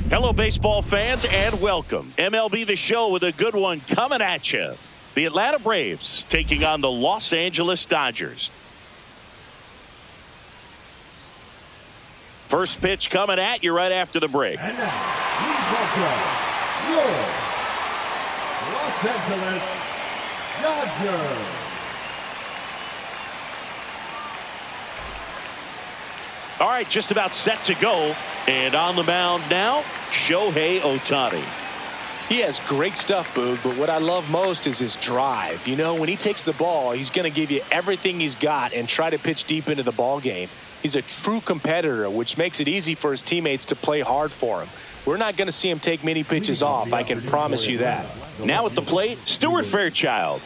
Hello, baseball fans, and welcome. MLB The Show with a good one coming at you. The Atlanta Braves taking on the Los Angeles Dodgers. First pitch coming at you right after the break. And now, your Los Angeles Dodgers. All right, just about set to go. And on the mound now, Shohei Ohtani. He has great stuff, Boog, but what I love most is his drive. You know, when he takes the ball, he's going to give you everything he's got and try to pitch deep into the ball game. He's a true competitor, which makes it easy for his teammates to play hard for him. We're not going to see him take many pitches off, I can promise you that. Now at the plate, Stuart Fairchild.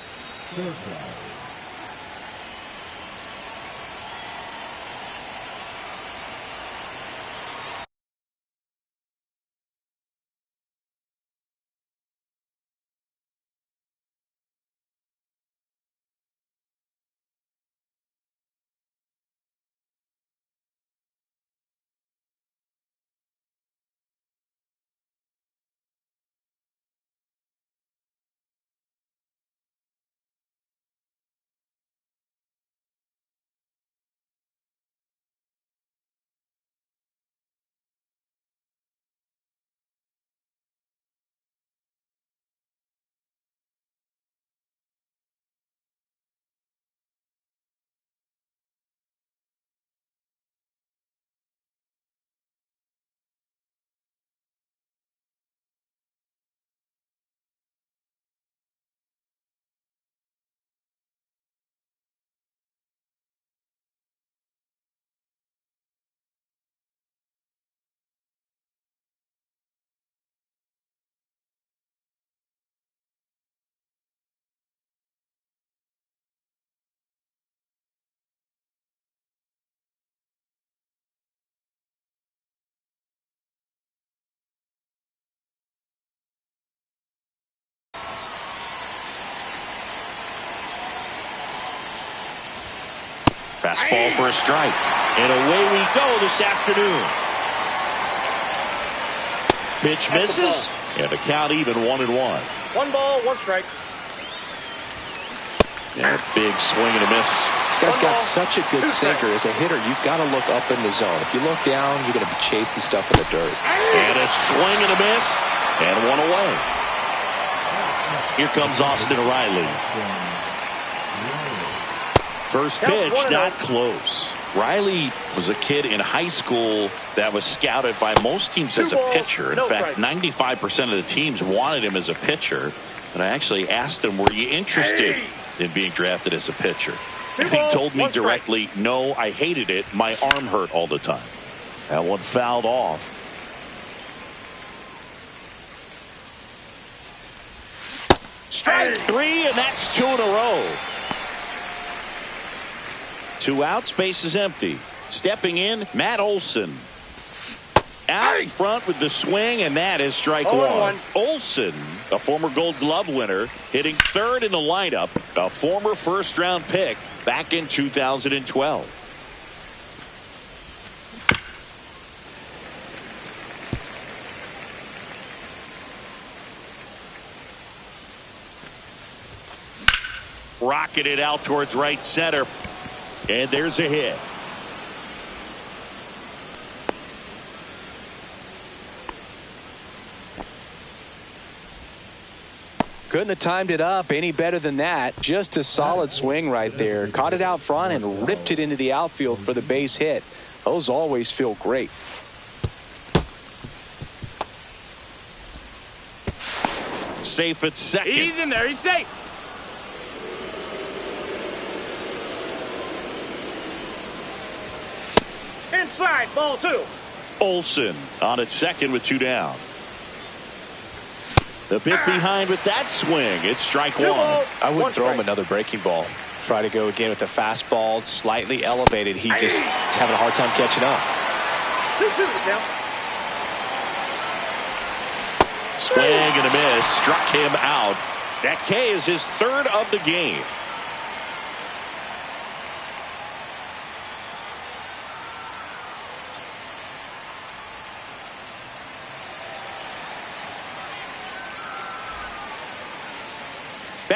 Fastball for a strike. And away we go this afternoon. Pitch misses. And the count even 1-1. 1 ball, 1 strike. And a big swing and a miss. This guy's got such a good sinker. As a hitter, you've got to look up in the zone. If you look down, you're going to be chasing stuff in the dirt. And a swing and a miss. And 1 away. Here comes Austin Riley. First pitch, not close. Riley was a kid in high school that was scouted by most teams as a pitcher. In fact, 95% of the teams wanted him as a pitcher. And I actually asked him, were you interested in being drafted as a pitcher? And he told me directly, no, I hated it. My arm hurt all the time. That one fouled off. Strike 3, and that's 2 in a row. 2 outs, base is empty. Stepping in, Matt Olson. Out in front with the swing, and that is strike 1. Olson, a former Gold Glove winner, hitting 3rd in the lineup, a former first-round pick back in 2012. Rocketed out towards right center. And there's a hit. Couldn't have timed it up any better than that. Just a solid swing right there. Caught it out front and ripped it into the outfield for the base hit. Those always feel great. Safe at second. He's in there. He's safe. Inside, ball 2. Olson on at second with 2 down. The bit behind with that swing. It's strike 1. I would throw him another breaking ball. Try to go again with the fastball, slightly elevated. He just is having a hard time catching up. 2-2 now. Swing and a miss. Struck him out. That K is his 3rd of the game.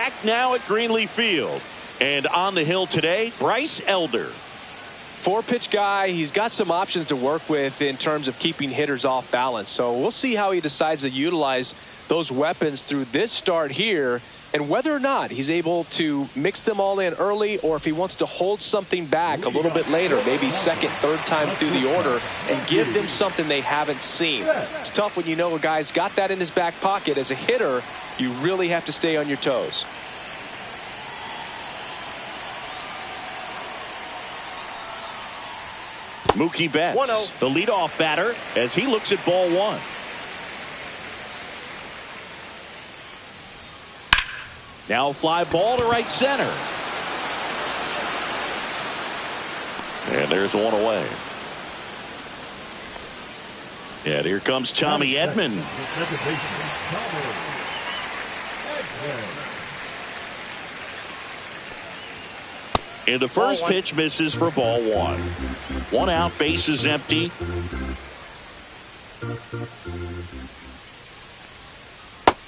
back now at Greenleaf Field. And on the hill today, Bryce Elder. 4-pitch guy. He's got some options to work with in terms of keeping hitters off balance. So we'll see how he decides to utilize those weapons through this start here, and whether or not he's able to mix them all in early, or if he wants to hold something back a little bit later, maybe second, third time through the order, and give them something they haven't seen. It's tough when you know a guy's got that in his back pocket. As a hitter, you really have to stay on your toes. Mookie Betts, 1-0. the leadoff batter, as he looks at ball one. Now fly ball to right center. And there's one away. And here comes Tommy Edman. And the first pitch misses for ball one. One out, bases empty.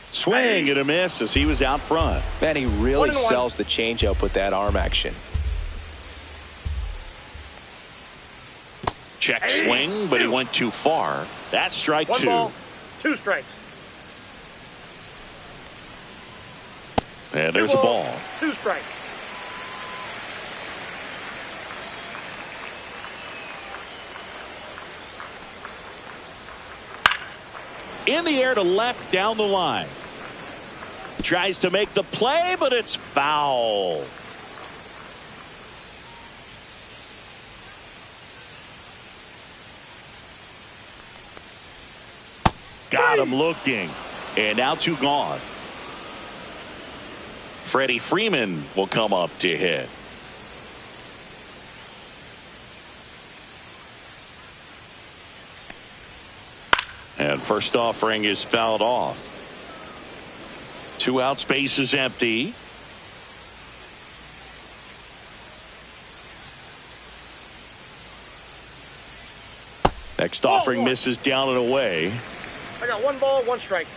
Swing and a miss as he was out front. Man, he really sells the changeup with that arm action. Check swing, but he went too far. That's strike two. 1 ball, 2 strikes. And there's a ball. 2 strikes. In the air to left down the line. Tries to make the play, but it's foul. Got him looking. And now 2 gone. Freddie Freeman will come up to hit. And first offering is fouled off. 2 outs, base is empty. Next offering misses down and away. I got 1 ball, 1 strike.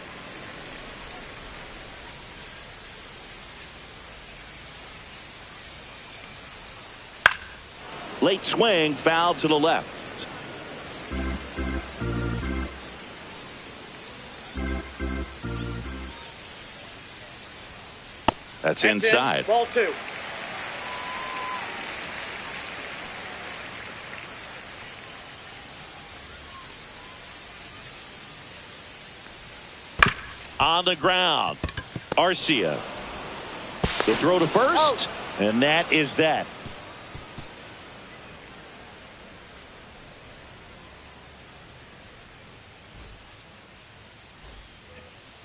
Late swing, foul to the left. That's inside. Ball 2. On the ground. Arcia. The throw to first. And that is that.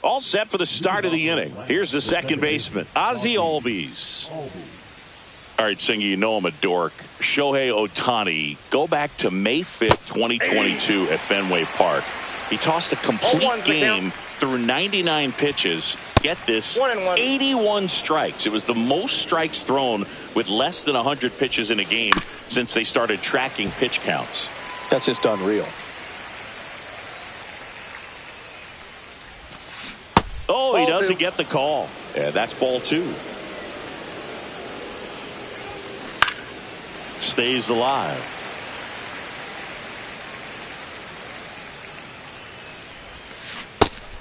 All set for the start of the inning. Here's the second baseman, Ozzie Albies. All right, Singer, you know I'm a dork. Shohei Ohtani, go back to May 5th, 2022 at Fenway Park. He tossed a complete game through 99 pitches. Get this, 81 strikes. It was the most strikes thrown with less than 100 pitches in a game since they started tracking pitch counts. That's just unreal. Oh, he doesn't get the call. Yeah, that's ball 2. Stays alive.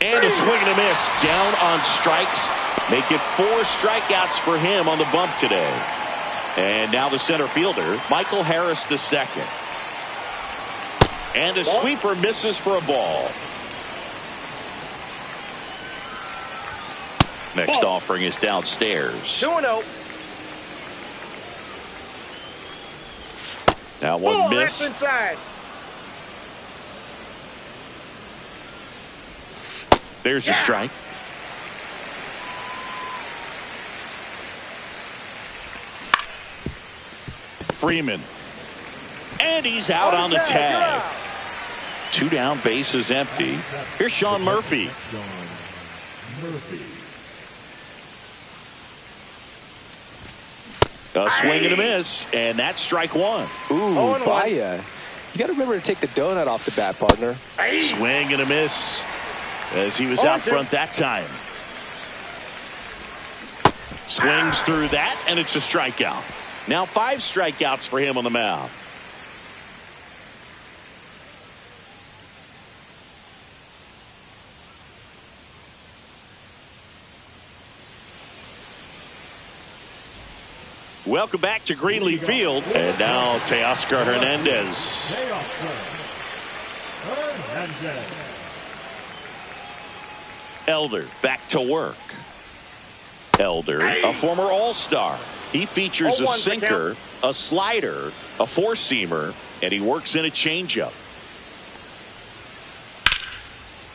And a swing and a miss. Down on strikes. Make it 4 strikeouts for him on the bump today. And now the center fielder, Michael Harris II. And the sweeper misses for a ball. Next offering is downstairs. 2-0. Now one missed. That's inside. There's a strike. Freeman. And he's out on the tag. 2 down, bases empty. Here's Sean Murphy. A swing and a miss, and that's strike 1. Ooh, Baya. You got to remember to take the donut off the bat, partner. Swing and a miss as he was out front that time. Swings through that, and it's a strikeout. Now 5 strikeouts for him on the mound. Welcome back to Greenleaf Field. And now Teoscar Hernandez. Elder back to work. Elder, a former All-Star. He features a sinker, a slider, a four-seamer, and he works in a changeup.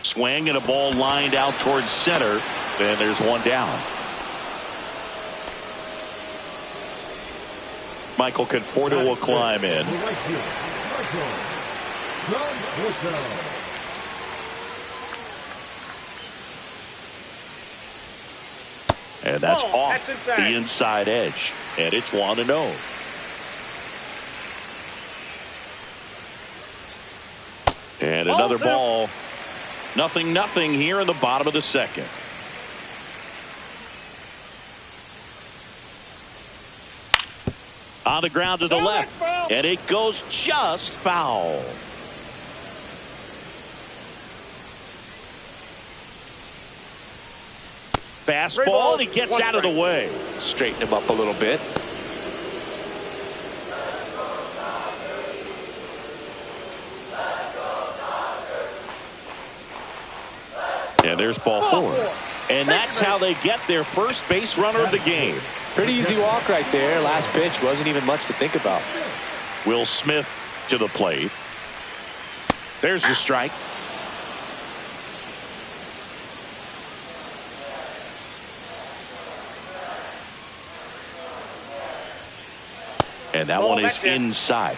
Swing and a ball lined out towards center, and there's one down. Michael Conforto will climb in. And that's off the inside edge. And it's 1-0. And another ball. 0-0 here in the bottom of the second. On the ground to the left. And it goes just foul. Fastball, and he gets out of the way. Straighten him up a little bit. And there's ball 4. And that's how they get their first base runner of the game. Pretty easy walk right there. Last pitch wasn't even much to think about. Will Smith to the plate. There's the strike. And that one is inside.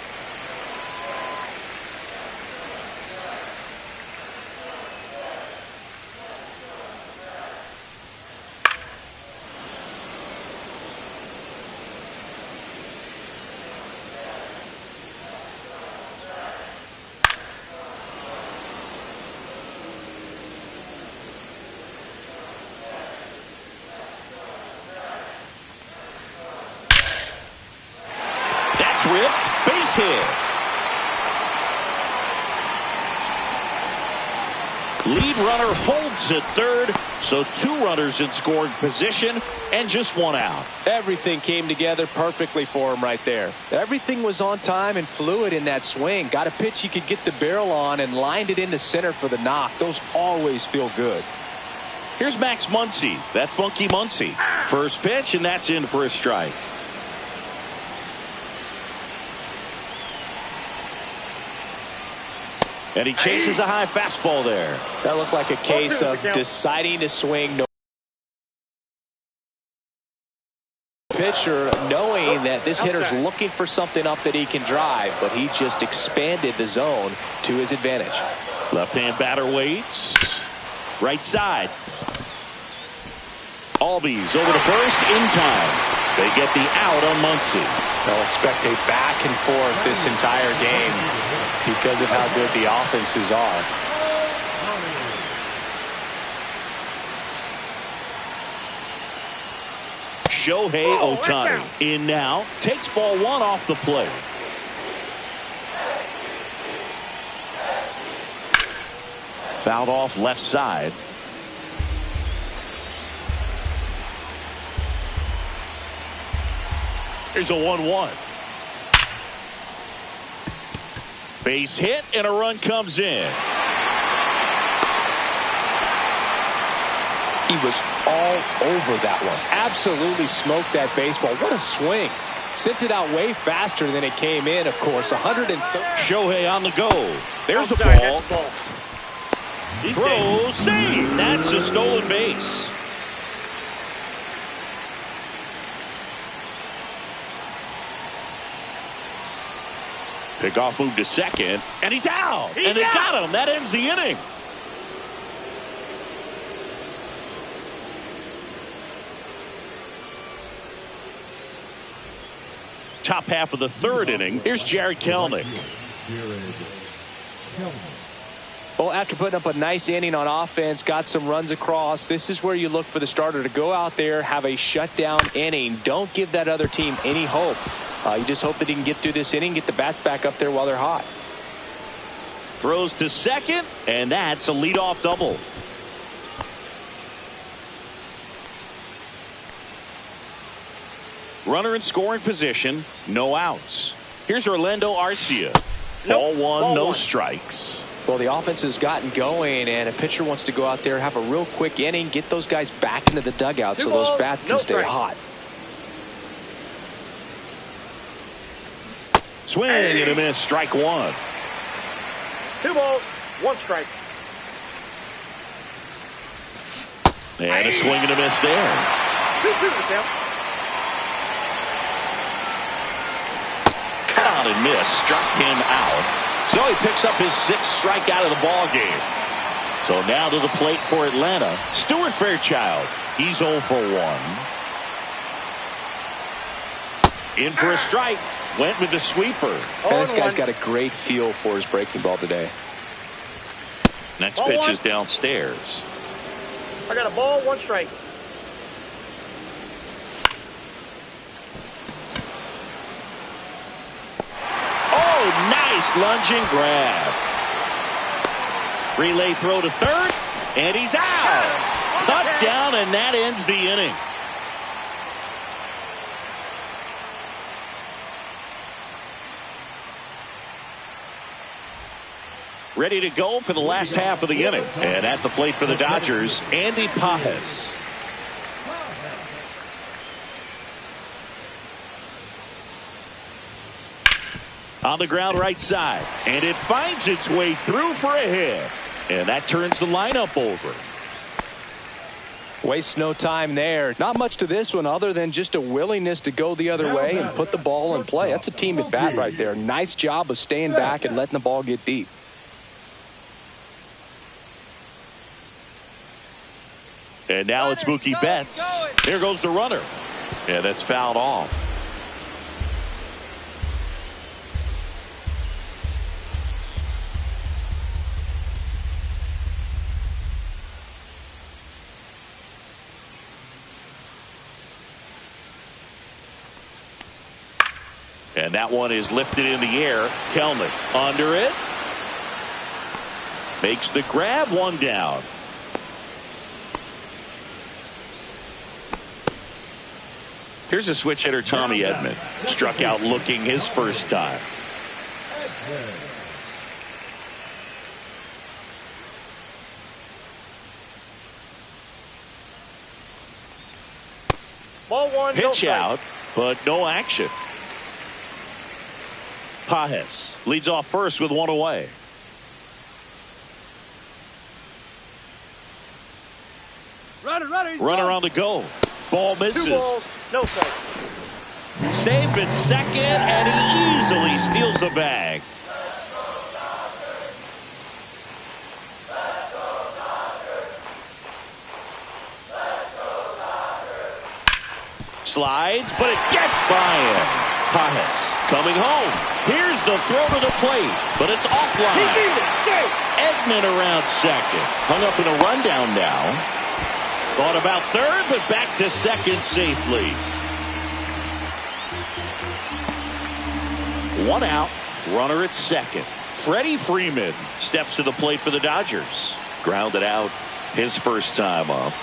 Ripped, base hit. Lead runner holds at third, so 2 runners in scoring position and just 1 out. Everything came together perfectly for him right there. Everything was on time and fluid in that swing. Got a pitch he could get the barrel on and lined it into center for the knock. Those always feel good. Here's Max Muncy, that funky Muncy. First pitch, and that's in for a strike. And he chases a high fastball there. That looked like a case of deciding to swing. No pitcher knowing that this hitter's looking for something up that he can drive, but he just expanded the zone to his advantage. Left-hand batter waits. Right side. Albies over to first in time. They get the out on Muncy. They'll expect a back and forth this entire game because of how good the offenses are. Shohei Ohtani in now. Takes ball 1 off the plate. Fouled off left side. Here's a 1-1. Base hit and a run comes in. He was all over that one. Absolutely smoked that baseball. What a swing. Sent it out way faster than it came in, of course. 130. Shohei on the go. There's the ball. Throw, save. That's a stolen base. Pickoff move to second, and he's out. And they got him. That ends the inning. Top half of the 3rd inning. Here's Jared Kelenic. Well, after putting up a nice inning on offense, got some runs across, this is where you look for the starter to go out there, have a shutdown inning. Don't give that other team any hope. You just hope that he can get through this inning, get the bats back up there while they're hot. Throws to second, and that's a leadoff double. Runner in scoring position, no outs. Here's Orlando Arcia. Ball one, no strikes. Well, the offense has gotten going, and a pitcher wants to go out there, have a real quick inning, get those guys back into the dugout so those bats can stay hot. Swing and a miss, strike one. 2 balls, 1 strike. And a swing and a miss there. 2-2 the count. Cut out and miss, struck him out. So he picks up his 6th strikeout of the ball game. So now to the plate for Atlanta, Stuart Fairchild. He's 0 for 1. In for a strike. Went with the sweeper. And this guy's got a great feel for his breaking ball today. Next ball pitch one. is downstairs. I got a ball, 1 strike. Oh, nice lunging grab. Relay throw to third, and he's out. Cut down, and that ends the inning. Ready to go for the last half of the inning. And at the plate for the Dodgers, Andy Pajes. On the ground right side. And it finds its way through for a hit. And that turns the lineup over. Wastes no time there. Not much to this one other than just a willingness to go the other way and put the ball in play. That's a team at bat right there. Nice job of staying back and letting the ball get deep. And now it's Mookie Betts. There goes the runner. And that's fouled off. And that one is lifted in the air. Kelnick under it. Makes the grab, 1 down. Here's a switch hitter, Tommy Edman. Struck out looking his first time. Ball 1, no Pitch strike. out, but no action. Pajes leads off first with 1 away. Runner on the go. Ball misses. 2 balls, no strike. Safe at second, and he easily steals the bag. Slides, but it gets by him. Pajes coming home. Here's the throw to the plate, but it's offline. He beat it. Safe. Edman around second. Hung up in a rundown now. Thought about third, but back to second safely. 1 out. Runner at second. Freddie Freeman steps to the plate for the Dodgers. Grounded out his first time up.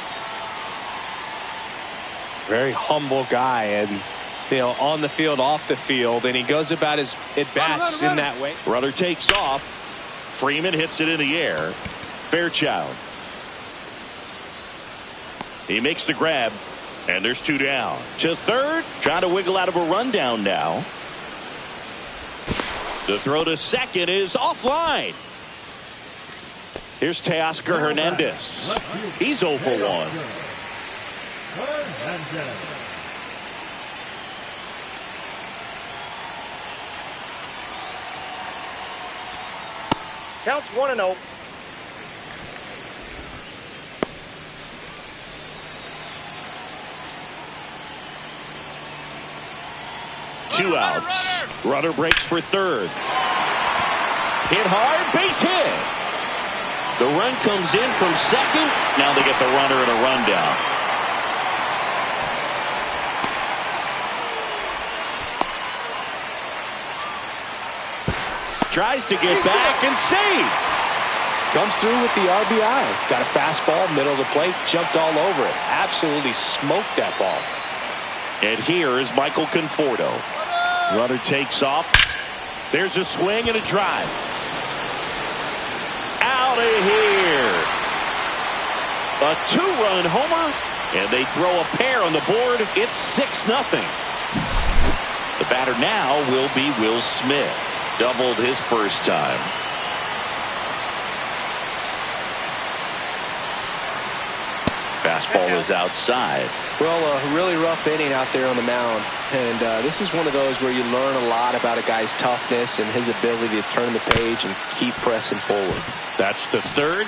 Very humble guy, and on the field, off the field, and he goes about his at-bats in that way. Runner takes off. Freeman hits it in the air. Fairchild. He makes the grab, and there's 2 down. To third, trying to wiggle out of a rundown now. The throw to second is offline. Here's Teoscar Hernandez. He's 0 for 1. Counts 1-0. Two outs. Runner breaks for third. Hit hard, base hit. The run comes in from second. Now they get the runner and a rundown. Tries to get back and save. Comes through with the RBI. Got a fastball, middle of the plate, jumped all over it. Absolutely smoked that ball. And here is Michael Conforto. Runner takes off. There's a swing and a drive. Out of here. A two-run homer, and they throw a pair on the board. It's 6-0. The batter now will be Will Smith. Doubled his first time. Fastball is outside. Well, a really rough inning out there on the mound. And this is one of those where you learn a lot about a guy's toughness and his ability to turn the page and keep pressing forward. That's the third.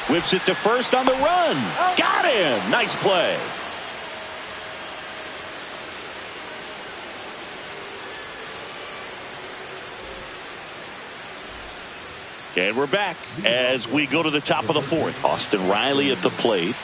Whips it to first on the run. Got him. Nice play. And we're back as we go to the top of the fourth. Austin Riley at the plate.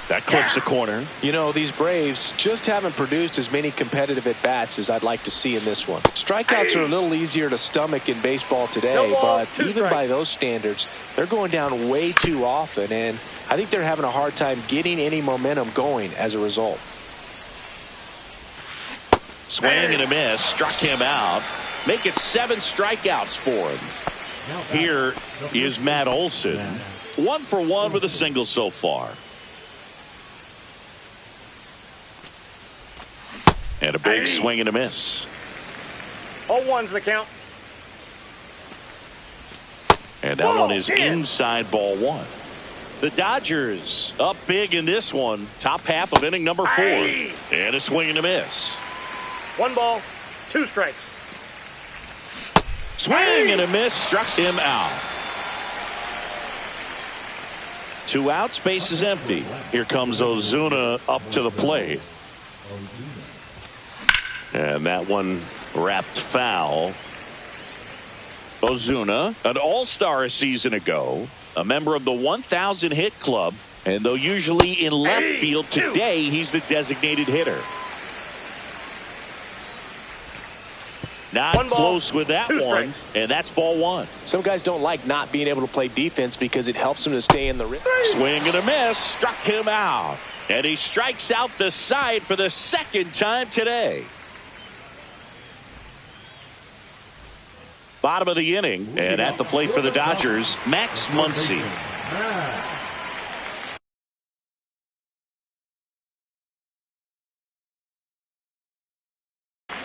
That clips the corner. You know, these Braves just haven't produced as many competitive at-bats as I'd like to see in this one. Strikeouts are a little easier to stomach in baseball today, but even by those standards, they're going down way too often, and I think they're having a hard time getting any momentum going as a result. Swing and a miss. Struck him out. Make it 7 strikeouts for him. Here is Matt Olson. 1 for 1 with a single so far. And a big swing and a miss. 0-1's the count. And that one is inside ball 1. The Dodgers up big in this one. Top half of inning number 4. And a swing and a miss. 1 ball, 2 strikes. Swing and a miss. Struck him out. 2 outs. Base is empty. Here comes Ozuna up to the plate. And that one wrapped foul. Ozuna, an all-star a season ago, a member of the 1,000 hit club, and though usually in left field, today he's the designated hitter. Not close with that one, and that's ball 1. Some guys don't like not being able to play defense because it helps them to stay in the rhythm. Swing and a miss, struck him out. And he strikes out the side for the second time today. Bottom of the inning, and at the plate for the Dodgers, Max Muncy.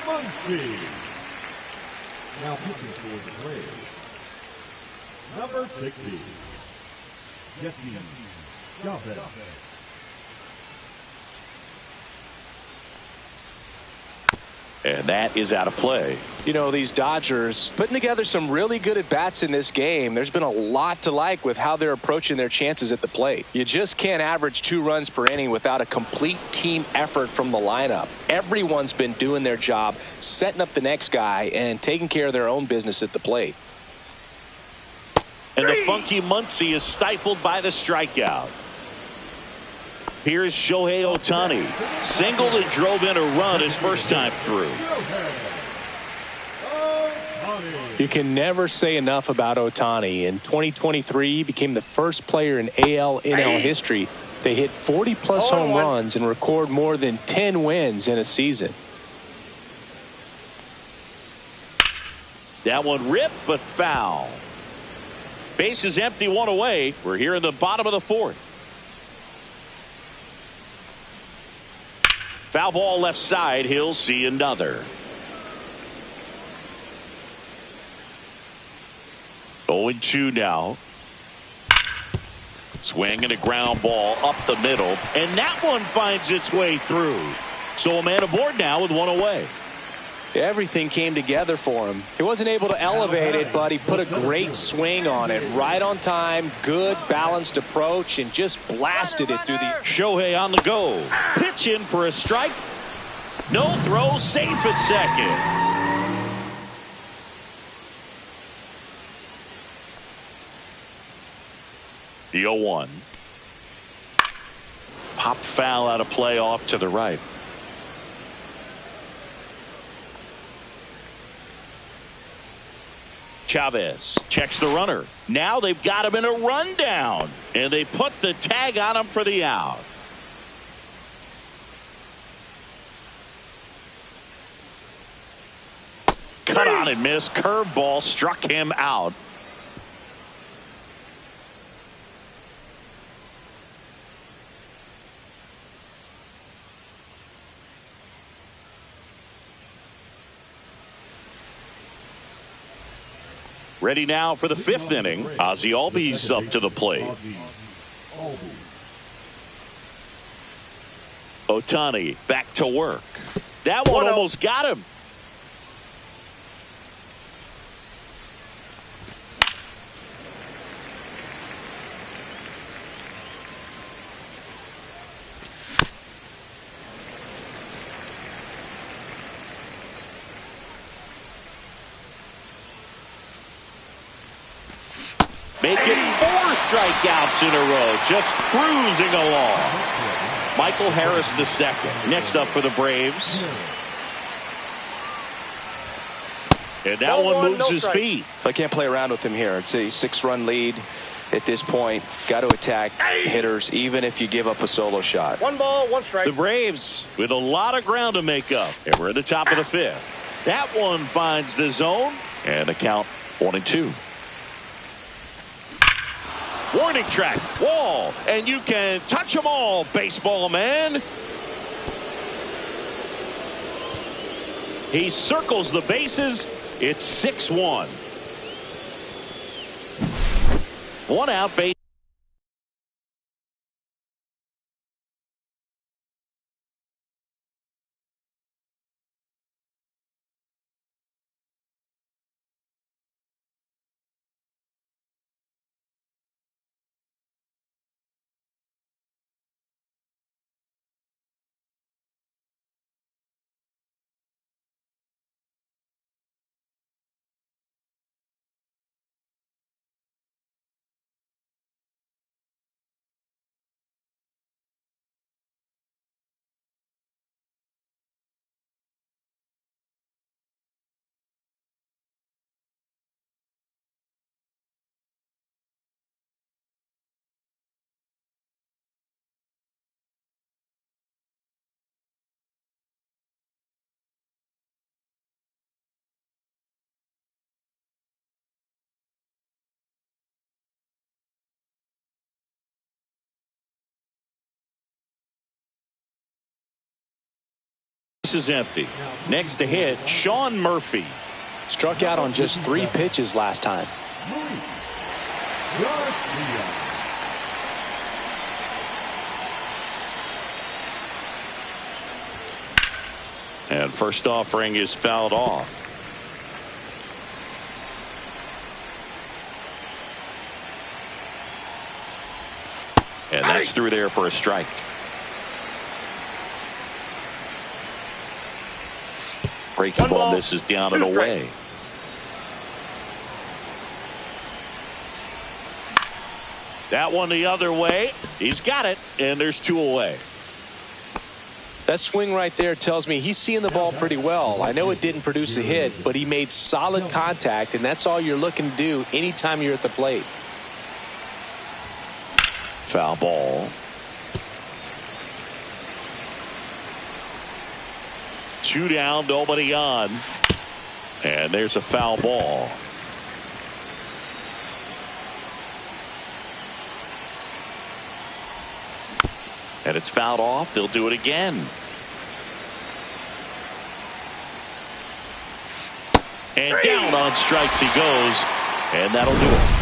Muncy. Now pitching for the Braves. Number 60. Jesse Chavez. And that is out of play. You know, these Dodgers putting together some really good at-bats in this game. There's been a lot to like with how they're approaching their chances at the plate. You just can't average 2 runs per inning without a complete team effort from the lineup. Everyone's been doing their job, setting up the next guy, and taking care of their own business at the plate. And the funky Muncy is stifled by the strikeout. Here's Shohei Ohtani. Singled and drove in a run his first time through. You can never say enough about Ohtani. In 2023, he became the first player in AL/NL history to hit 40-plus home runs and record more than 10 wins in a season. That one ripped but foul. Base is empty, 1 away. We're here in the bottom of the 4th. Foul ball left side. He'll see another. 0-2 now. Swing and a ground ball up the middle. And that one finds its way through. So a man aboard now with 1 away. Everything came together for him. He wasn't able to elevate it, but he put a great swing on it. Right on time, good balanced approach, and just blasted it through the... Shohei on the go. Pitch in for a strike. No throw, safe at second. The 0-1. Pop foul out of play off to the right. Chavez checks the runner. Now they've got him in a rundown, and they put the tag on him for the out. Cut on and missed. Curveball struck him out. Ready now for the 5th inning. Ozzie Albies up to the plate. Ohtani back to work. That one almost got him. Making 4 strikeouts in a row, just cruising along. Michael Harris the second. Next up for the Braves. And that one moves his feet. I can't play around with him here. It's a 6-run lead at this point. Got to attack hitters even if you give up a solo shot. 1 ball, 1 strike. The Braves with a lot of ground to make up. And we're at the top of the 5th. That one finds the zone. And the count 1-2. Warning track, wall, and you can touch them all, baseball man. He circles the bases. It's 6-1. 1 out, base. Is empty. Next to hit, Sean Murphy. Struck out on just 3 pitches last time. And first offering is fouled off. And that's through there for a strike. Breaking ball misses down and away. That one the other way. He's got it, and there's 2 away. That swing right there tells me he's seeing the ball pretty well. I know it didn't produce a hit, but he made solid contact, and that's all you're looking to do anytime you're at the plate. Foul ball. 2 down, nobody on. And there's a foul ball. And it's fouled off. They'll do it again. And down on strikes he goes. And that'll do it.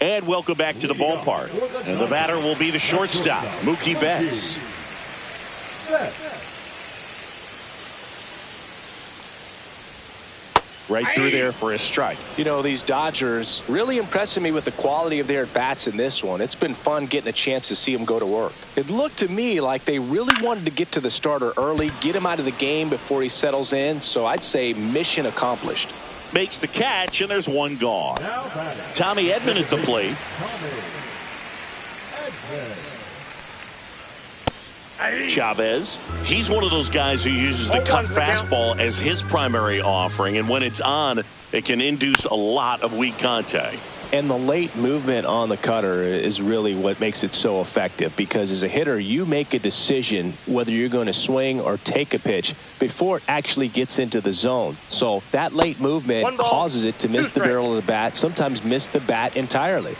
And welcome back to the ballpark. And the batter will be the shortstop, Mookie Betts. Right through there for a strike. You know, these Dodgers really impressing me with the quality of their at-bats in this one. It's been fun getting a chance to see them go to work. It looked to me like they really wanted to get to the starter early, get him out of the game before he settles in. So I'd say mission accomplished. Makes the catch, and there's one gone. Tommy Edman at the plate. Chavez, he's one of those guys who uses the cut fastball as his primary offering, and when it's on, it can induce a lot of weak contact. And the late movement on the cutter is really what makes it so effective, because as a hitter, you make a decision whether you're going to swing or take a pitch before it actually gets into the zone. So that late movement causes it to miss the barrel of the bat, sometimes miss the bat entirely.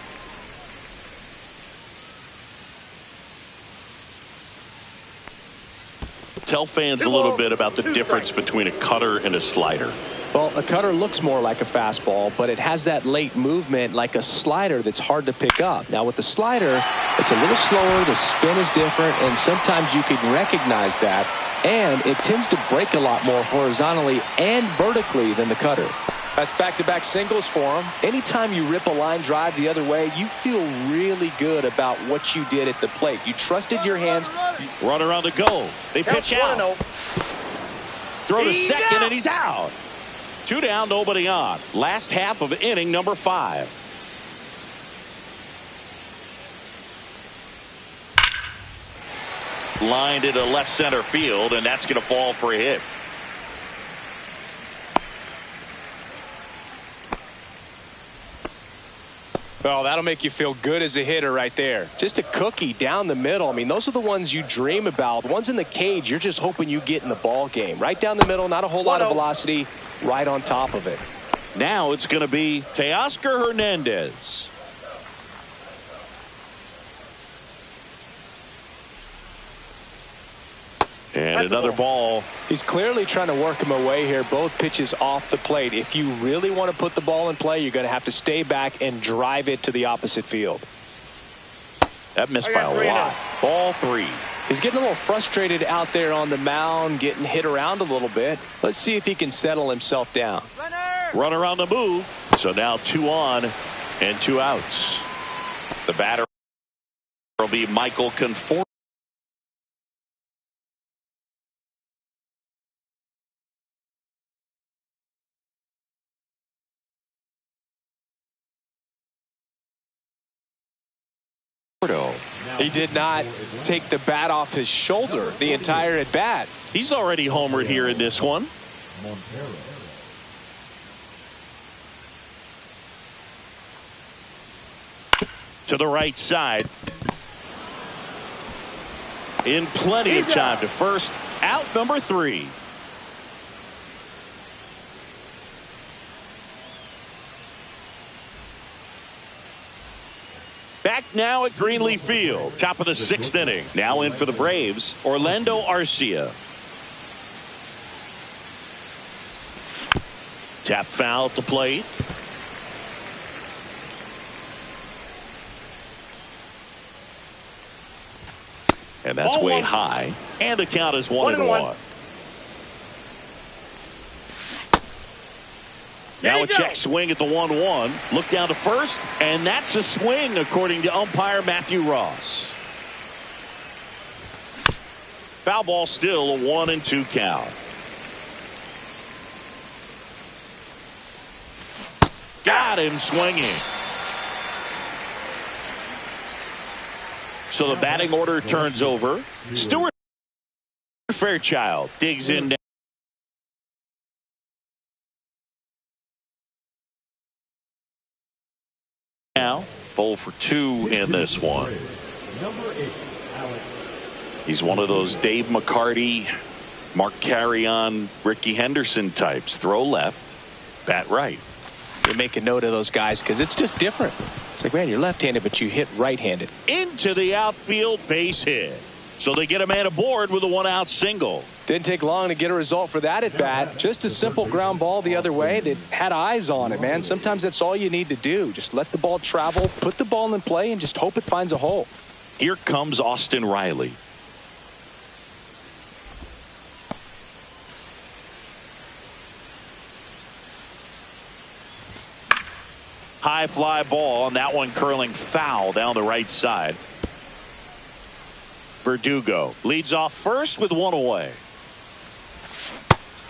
Tell fans a little bit about the difference between a cutter and a slider. Well, a cutter looks more like a fastball, but it has that late movement like a slider that's hard to pick up. Now, with the slider, it's a little slower, the spin is different, and sometimes you can recognize that, and it tends to break a lot more horizontally and vertically than the cutter. That's back-to-back singles for him. Anytime you rip a line drive the other way, you feel really good about what you did at the plate. You trusted your hands. Runner on the go. They pitch out. Throw to second, and he's out. 2 down, nobody on. Last half of inning number 5. Lined into left center field, and that's going to fall for a hit. Well, that'll make you feel good as a hitter right there. Just a cookie down the middle. I mean, those are the ones you dream about. The ones in the cage, you're just hoping you get in the ball game. Right down the middle, not a whole lot of velocity, right on top of it. Now it's going to be Teoscar Hernandez. And another ball. He's clearly trying to work him away here. Both pitches off the plate. If you really want to put the ball in play, you're going to have to stay back and drive it to the opposite field. That missed by a lot. Ball 3. He's getting a little frustrated out there on the mound, getting hit around a little bit. Let's see if he can settle himself down. Runner on the move. So now 2 on and 2 outs. The batter will be Michael Conforto. He did not take the bat off his shoulder the entire at bat. He's already homered here in this one. To the right side. In plenty of time to first. Out number 3. Back now at Greenleaf Field. Top of the 6th inning. Now in for the Braves, Orlando Arcia. Tap foul at the plate. And that's way high. And the count is 1-1. Now a check swing at the 1-1. Look down to first, and that's a swing according to umpire Matthew Ross. Foul ball, still a 1-2 count. Got him swinging. So the batting order turns over. Stuart Fairchild digs in now. Bowl for 2 in this one. He's one of those Dave McCarty, Mark Carrion, Ricky Henderson types. Throw left, bat right. You make a note of those guys because it's just different. It's like, man, you're left-handed, but you hit right-handed. Into the outfield, base hit. So they get a man aboard with a 1-out single. Didn't take long to get a result for that at bat. Just a simple ground ball the other way that had eyes on it, man. Sometimes that's all you need to do. Just let the ball travel, put the ball in play, and just hope it finds a hole. Here comes Austin Riley. High fly ball, and that one curling foul down the right side. Verdugo leads off first with one away.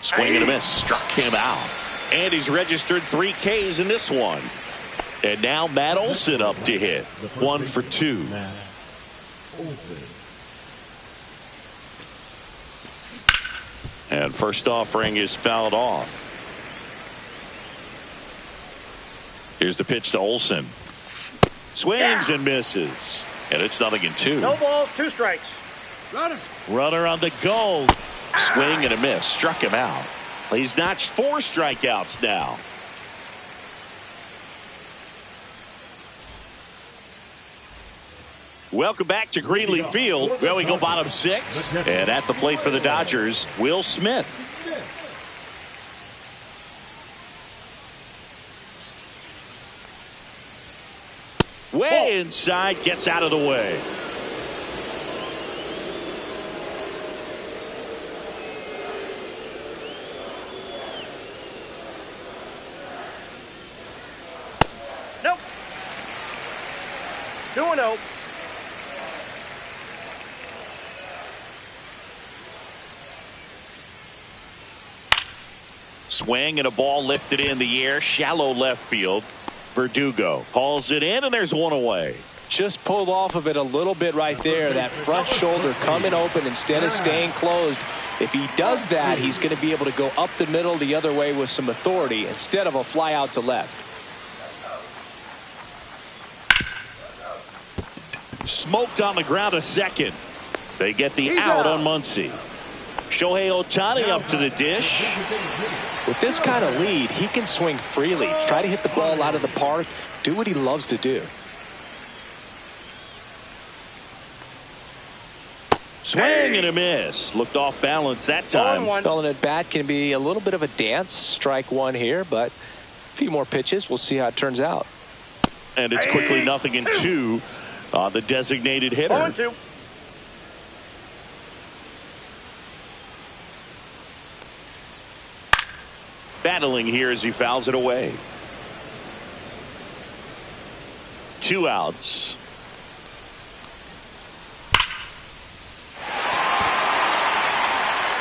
Swing and a miss. Struck him out. And he's registered 3 Ks in this one. And now Matt Olson up to hit. 1 for 2. And first offering is fouled off. Here's the pitch to Olson. Swings and misses. And it's 0-2. No balls, 2 strikes. Runner on the go. Swing and a miss. Struck him out. He's notched 4 strikeouts now. Welcome back to Greenleaf Field, where we go bottom 6. And at the plate for the Dodgers, Will Smith. Way inside, gets out of the way. Nope. 2-0. Swing and a ball lifted in the air, shallow left field. Verdugo hauls it in, and there's one away. Just pulled off of it a little bit right there. That front shoulder coming open instead of staying closed. If he does that, he's going to be able to go up the middle the other way with some authority instead of a fly out to left. Smoked on the ground a second. They get the out on Muncy. Shohei Ohtani up to the dish. With this kind of lead, he can swing freely, try to hit the ball out of the park, do what he loves to do. Swing and a miss. Looked off balance that time. Calling it bat can be a little bit of a dance. Strike 1 here, but a few more pitches. We'll see how it turns out. And it's quickly 0-2 on the designated hitter. 0-2. Battling here as he fouls it away. 2 outs.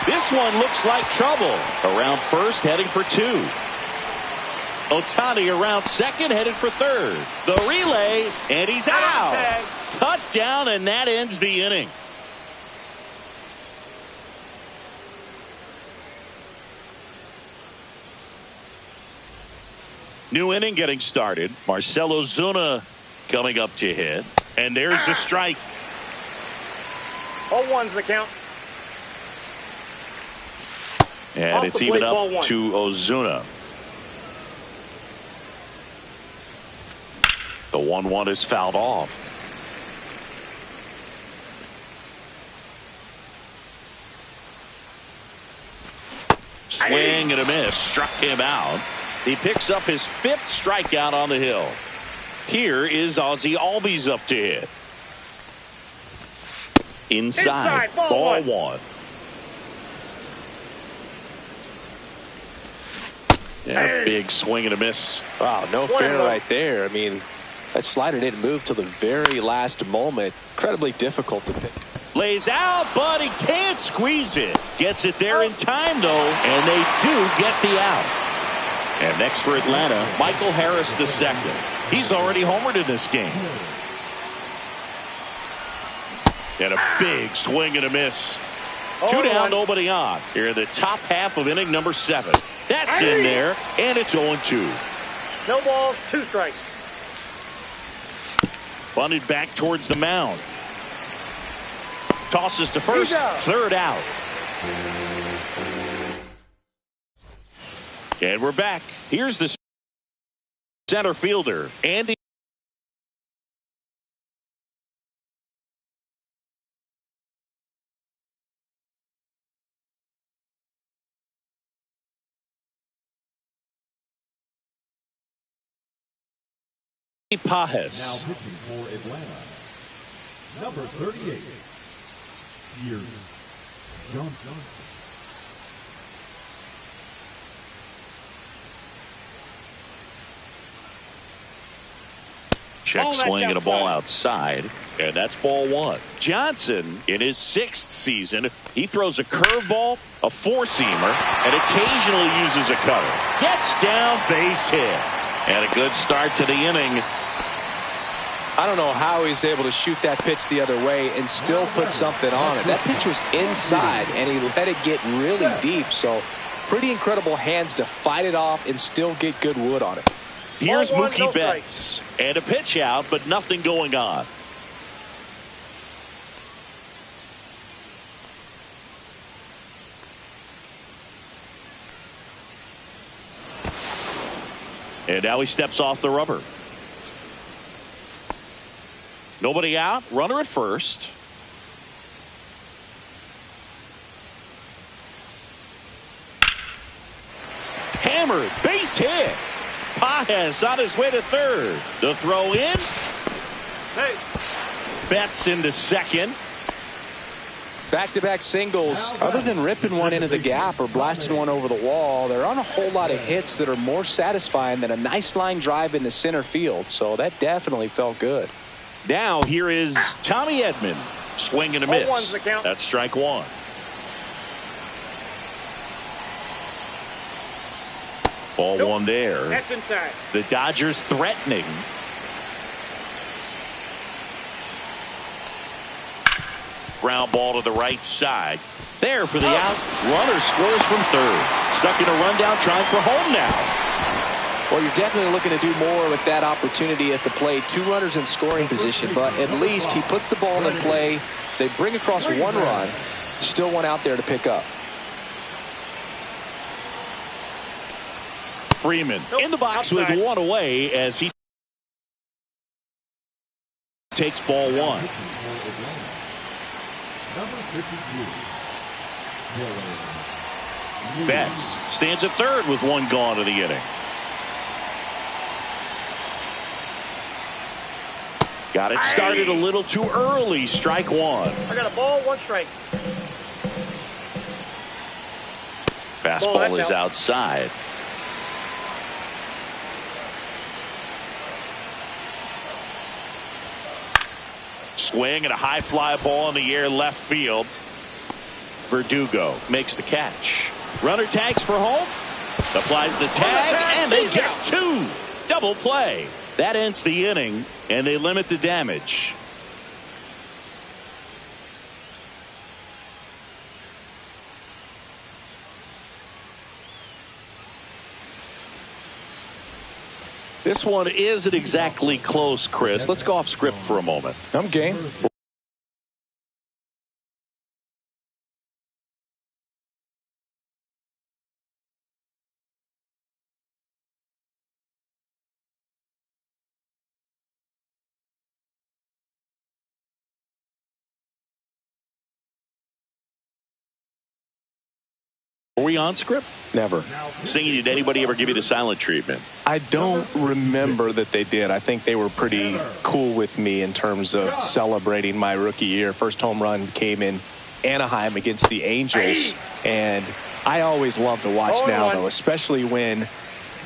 This one looks like trouble. Around first, heading for 2. Ohtani around second, headed for third. The relay, and he's out. Cut down, and that ends the inning. New inning getting started. Marcell Ozuna coming up to hit. And there's a strike. 0-1's the count. And it's even up to Ozuna. The 1-1 is fouled off. Swing and a miss. Struck him out. He picks up his 5th strikeout on the hill. Here is Ozzy Albies up to hit. Inside. Ball 1. Yeah, big swing and a miss. Wow, no fair right there. I mean, that slider didn't move till the very last moment. Incredibly difficult to pick. Lays out, but he can't squeeze it. Gets it there in time, though, and they do get the out. And next for Atlanta, Michael Harris II. He's already homered in this game. And a big swing and a miss. 2 down, nobody on. Here in the top half of inning number 7. That's in there, and it's 0-2. No balls, 2 strikes. Bunted back towards the mound. Tosses to first, third out. And we're back. Here's the center fielder, Andy. Pajes. Now pitching for Atlanta, number 38, here's Johnson. Check swing and a ball outside. And that's ball one. Johnson, in his 6th season, he throws a curveball, a four-seamer, and occasionally uses a cutter. Gets down, base hit. And a good start to the inning. I don't know how he's able to shoot that pitch the other way and still put something on it. That pitch was inside, and he let it get really deep. So pretty incredible hands to fight it off and still get good wood on it. Here's Mookie Betts. And a pitch out, but nothing going on. And now he steps off the rubber. Nobody out. Runner at first. Hammered. Base hit. Paez on his way to third. The throw in. Hey. Betts into second. Back-to-back singles. Other than ripping one into the gap or blasting one over the wall, there aren't a whole lot of hits that are more satisfying than a nice line drive into center field. So that definitely felt good. Now here is Tommy Edman. Swing and a miss. That's strike one. Ball one there. That's inside. The Dodgers threatening. Ground ball to the right side. There for the out. Runner scores from third. Stuck in a rundown, trying for home now. Well, you're definitely looking to do more with that opportunity at the plate. 2 runners in scoring position, but at least he puts the ball in play. They bring across 1 run. Still one out there to pick up. Freeman in the box with 1 away as he takes ball 1. Betts stands at third with 1 gone in the inning. Got it started a little too early. Strike 1. I got a ball, 1 strike. Fastball is outside. Swing and a high fly ball in the air left field. Verdugo makes the catch. Runner tags for home. Applies the tag and they get 2. Double play. That ends the inning and they limit the damage. This one isn't exactly close, Chris. Let's go off script for a moment. I'm game. Are we on script? Never. Singing, did anybody ever give you the silent treatment? I don't remember that they did. I think they were pretty cool with me in terms of celebrating my rookie year. First home run came in Anaheim against the Angels, and I always love to watch now, though, especially when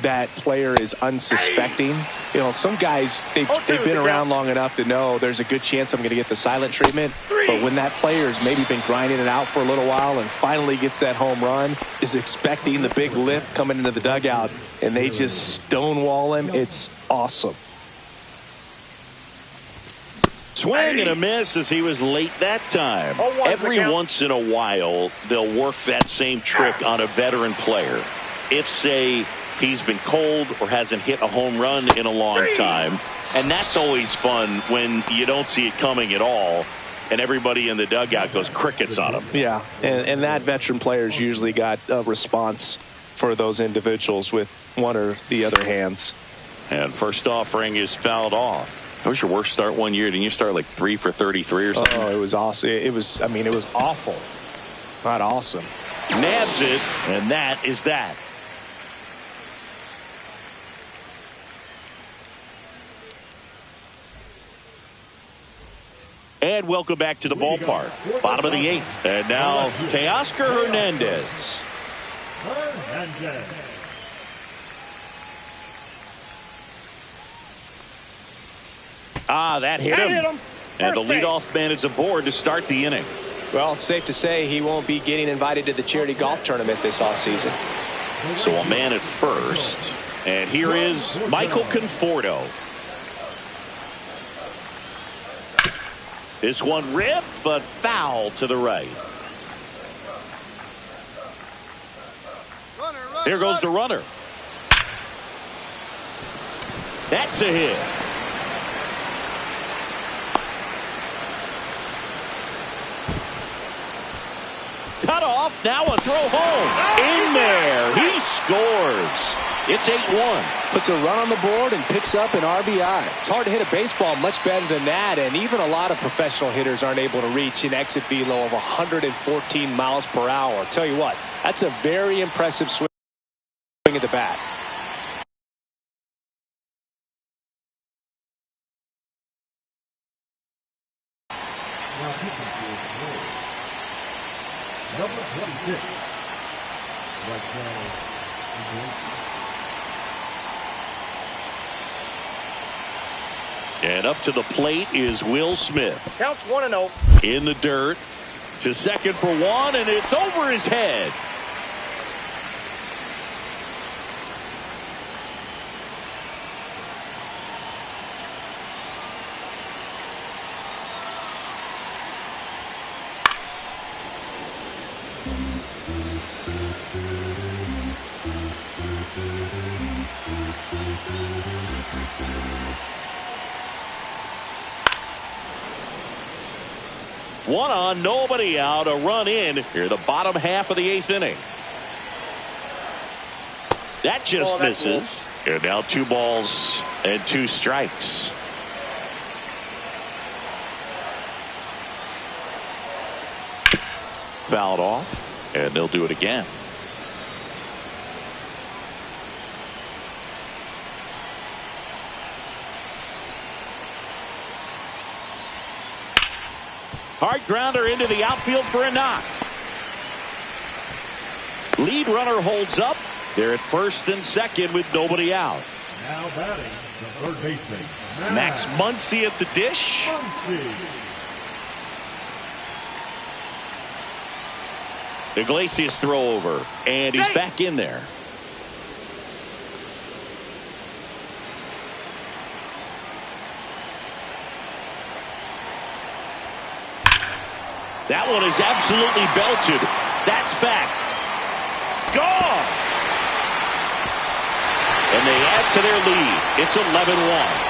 that player is unsuspecting. You know, some guys, they've been around long enough to know there's a good chance I'm going to get the silent treatment. But when that player's maybe been grinding it out for a little while and finally gets that home run, is expecting the big lift coming into the dugout, and they just stonewall him, it's awesome. Swing and a miss as he was late that time. Every once in a while, they'll work that same trick on a veteran player. If, say, he's been cold or hasn't hit a home run in a long time. And that's always fun when you don't see it coming at all and everybody in the dugout goes crickets on him. Yeah, and that veteran player's usually got a response for those individuals with one or the other hands. And first offering is fouled off. That was your worst start one year. Didn't you start like 3 for 33 or something? Oh, it was awesome. It was awful. Not awesome. Nabs it, and that is that. And welcome back to the ballpark. Bottom of the 8th. And now Teoscar Hernandez. That hit him. And the leadoff man is aboard to start the inning. Well, it's safe to say he won't be getting invited to the charity golf tournament this offseason. So a man at first. And here is Michael Conforto. This one ripped, but foul to the right. Here goes the runner. That's a hit. Cut off. Now a throw home. In there. He scores. It's 8-1. Puts a run on the board and picks up an RBI. It's hard to hit a baseball much better than that, and even a lot of professional hitters aren't able to reach an exit velo of 114 miles per hour. I'll tell you what, that's a very impressive swing at the bat. Number 26. Right now. And up to the plate is Will Smith. Counts 1-0. In the dirt. To second for one, and it's over his head. One on, nobody out, a run in here, the bottom half of the 8th inning. That just misses. And now 2 balls and 2 strikes. Fouled off, and they'll do it again. Hard grounder into the outfield for a knock. Lead runner holds up. They're at first and second with nobody out. Now batting, the third baseman, Max Muncy at the dish. Iglesias throw over, and he's back in there. That one is absolutely belted. That's back. Gone. And they add to their lead. It's 11-1.